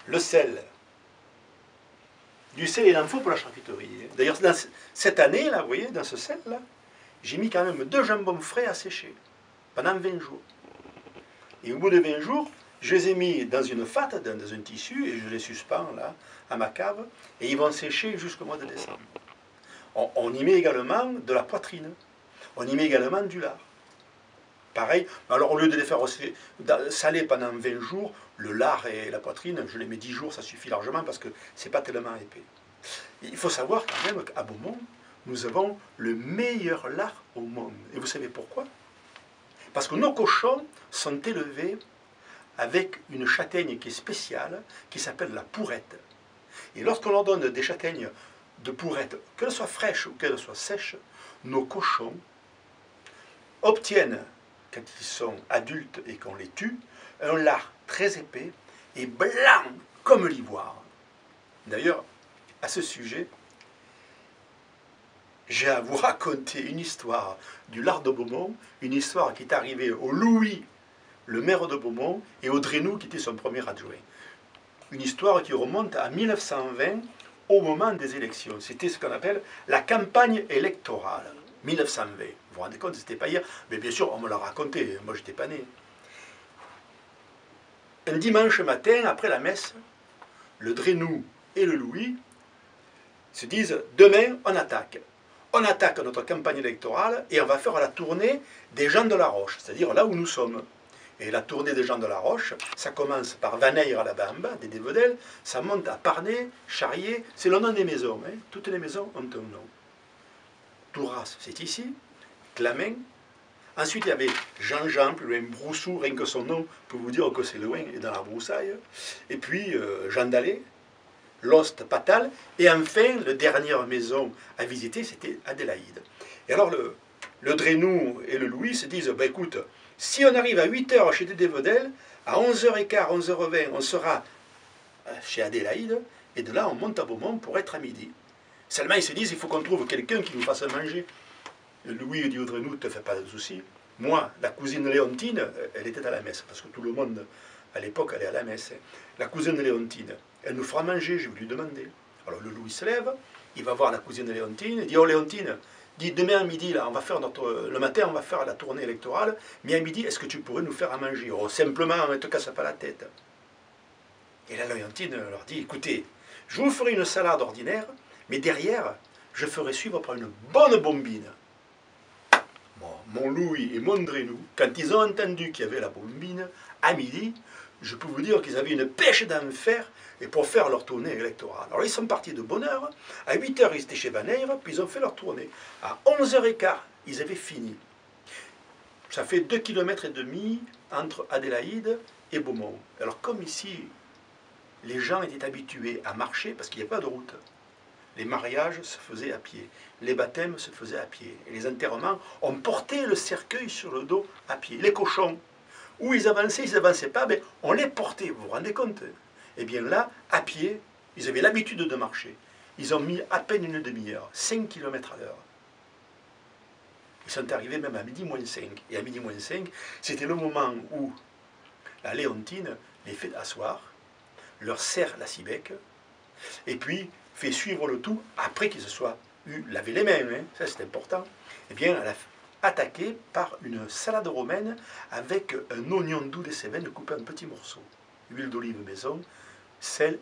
le sel. Du sel, il en faut pour la charcuterie. D'ailleurs, cette année, là, vous voyez, dans ce sel-là, j'ai mis quand même 2 jambons frais à sécher pendant 20 jours. Et au bout de 20 jours, je les ai mis dans une fate, dans un tissu, et je les suspends là, à ma cave, et ils vont sécher jusqu'au mois de décembre. On y met également de la poitrine. On y met également du lard. Pareil, alors au lieu de les faire saler pendant 20 jours, le lard et la poitrine, je les mets 10 jours, ça suffit largement parce que c'est pas tellement épais. Il faut savoir quand même qu'à Beaumont, nous avons le meilleur lard au monde. Et vous savez pourquoi? Parce que nos cochons sont élevés avec une châtaigne qui est spéciale, qui s'appelle la pourrette. Et lorsqu'on leur donne des châtaignes de pourrette, qu'elles soient fraîches ou qu'elles soient sèches, nos cochons obtiennent, quand ils sont adultes et qu'on les tue, un lard très épais et blanc comme l'ivoire. D'ailleurs, à ce sujet, j'ai à vous raconter une histoire du lard de Beaumont, une histoire qui est arrivée au Louis, le maire de Beaumont, et au Drénou, qui était son premier adjoint. Une histoire qui remonte à 1920, au moment des élections. C'était ce qu'on appelle la campagne électorale. 1920. Vous vous rendez compte, c'était pas hier. Mais bien sûr, on me l'a raconté. Moi, je n'étais pas né. Un dimanche matin, après la messe, le Drénou et le Louis se disent « Demain, on attaque. On attaque notre campagne électorale et on va faire la tournée des gens de la Roche, c'est-à-dire là où nous sommes. » Et la tournée des gens de la Roche, ça commence par Vaneyre à la Bamba, des Dévedel, ça monte à Parnay, Charrier, c'est le nom des maisons. Hein. Toutes les maisons ont un nom. Touras, c'est ici, Clamain. Ensuite, il y avait Jean-Jean, plus loin, Broussou, rien que son nom peut vous dire que c'est loin et dans la broussaille. Et puis Jean Dallet, Lost, Patal. Et enfin, la dernière maison à visiter, c'était Adélaïde. Et alors, le Drénou et le Louis se disent, bah, écoute, si on arrive à 8 h chez Dévedel, à 11h15, 11h20, on sera chez Adélaïde, et de là, on monte à Beaumont pour être à midi. Seulement, ils se disent, il faut qu'on trouve quelqu'un qui nous fasse manger. Louis dit au Drénou, ne te fais pas de soucis. Moi, la cousine Léontine, elle était à la messe, parce que tout le monde, à l'époque, allait à la messe. La cousine Léontine, elle nous fera manger, je vais lui demander. Alors le Louis se lève, il va voir la cousine Léontine, il dit, oh Léontine, dit, demain à midi, là, on va faire le matin, on va faire la tournée électorale, mais à midi, est-ce que tu pourrais nous faire à manger? Oh, simplement, ne te casse pas la tête. Et la Léontine leur dit, écoutez, je vous ferai une salade ordinaire, mais derrière, je ferai suivre par une bonne bombine. Bon, mon Louis et mon Drénou, quand ils ont entendu qu'il y avait la bombine, à midi, je peux vous dire qu'ils avaient une pêche d'enfer et pour faire leur tournée électorale. Alors ils sont partis de bonne heure, à 8 h ils étaient chez Vaneyre, puis ils ont fait leur tournée. À 11h15, ils avaient fini. Ça fait 2,5 km entre Adélaïde et Beaumont. Alors comme ici, les gens étaient habitués à marcher parce qu'il n'y a pas de route. Les mariages se faisaient à pied, les baptêmes se faisaient à pied, et les enterrements, on portait le cercueil sur le dos à pied. Les cochons, où ils avançaient pas, mais on les portait, vous vous rendez compte? Eh bien là, à pied, ils avaient l'habitude de marcher. Ils ont mis à peine une demi-heure, 5 km à l'heure. Ils sont arrivés même à midi moins 5. Et à midi moins 5, c'était le moment où la Léontine les fait asseoir, leur serre la cibec, et puis fait suivre le tout après qu'ils se soient lavé les mains, hein, ça c'est important. Eh bien, elle a attaqué par une salade romaine avec un oignon doux des Cévennes coupé en petits morceaux, huile d'olive maison, sel,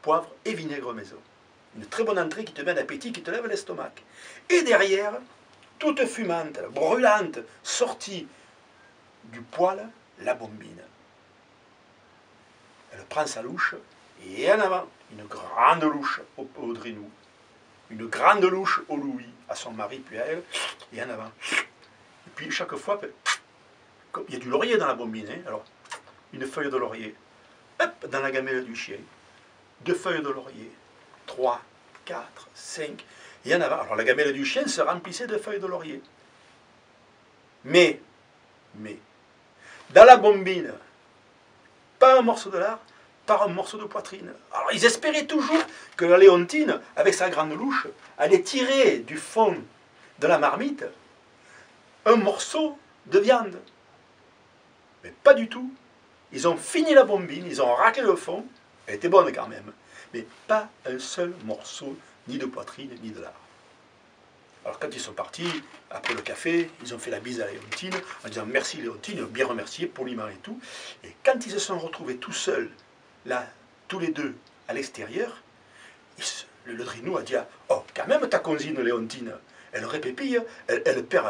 poivre et vinaigre maison. Une très bonne entrée qui te met un appétit, qui te lève l'estomac. Et derrière, toute fumante, brûlante, sortie du poêle, la bombine. Elle prend sa louche et en avant, une grande louche au Drénou, une grande louche au Louis, à son mari, puis à elle, et en avant. Et puis chaque fois, il y a du laurier dans la bombine, hein, alors une feuille de laurier, hop, dans la gamelle du chien, 2 feuilles de laurier, 3, 4, 5, et en avant. Alors la gamelle du chien se remplissait de feuilles de laurier. Mais, dans la bombine, pas un morceau de lard, par un morceau de poitrine. Alors ils espéraient toujours que la Léontine, avec sa grande louche, allait tirer du fond de la marmite un morceau de viande. Mais pas du tout. Ils ont fini la bombine, ils ont raclé le fond, Elle était bonne quand même. Mais pas un seul morceau, ni de poitrine, ni de lard. Alors quand ils sont partis, après le café, ils ont fait la bise à Léontine, en disant merci Léontine, ils ont bien remercié poliment et tout. Et quand ils se sont retrouvés tout seuls, là, tous les deux, à l'extérieur, le Drinou a dit oh, quand même ta cousine Léontine, elle répépille, elle perd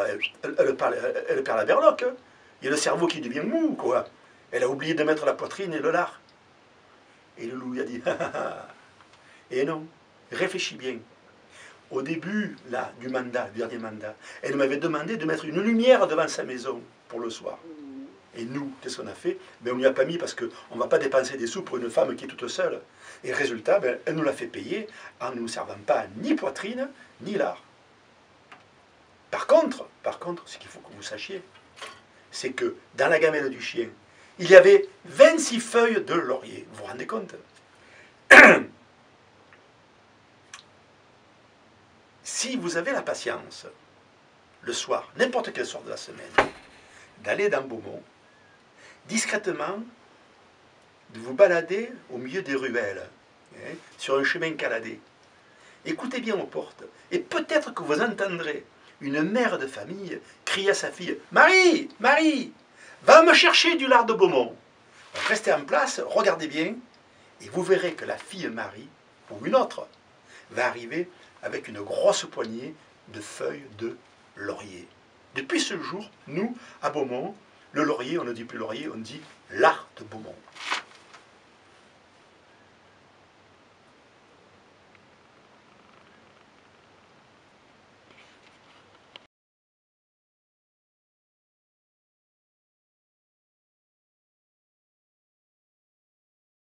la berloque. Hein. Il y a le cerveau qui devient mou, quoi. Elle a oublié de mettre la poitrine et le lard. Et le loup a dit et non, réfléchis bien. Au début là, du mandat, du dernier mandat, elle m'avait demandé de mettre une lumière devant sa maison pour le soir. Et nous, qu'est-ce qu'on a fait? On ne lui a pas mis parce qu'on ne va pas dépenser des sous pour une femme qui est toute seule. Et résultat, elle nous l'a fait payer en ne nous servant pas ni poitrine, ni lard. Par contre, ce qu'il faut que vous sachiez, c'est que dans la gamelle du chien, il y avait 26 feuilles de laurier. Vous vous rendez compte? Si vous avez la patience, le soir, n'importe quel soir de la semaine, d'aller dans Beaumont, discrètement, de vous balader au milieu des ruelles, hein, sur un chemin caladé, écoutez bien aux portes, et peut-être que vous entendrez une mère de famille crier à sa fille « Marie, Marie, va me chercher du lard de Beaumont !» Restez en place, regardez bien, et vous verrez que la fille Marie, ou une autre, va arriver avec une grosse poignée de feuilles de laurier. Depuis ce jour, nous, à Beaumont, le laurier, on ne dit plus laurier, on dit lard de Beaumont.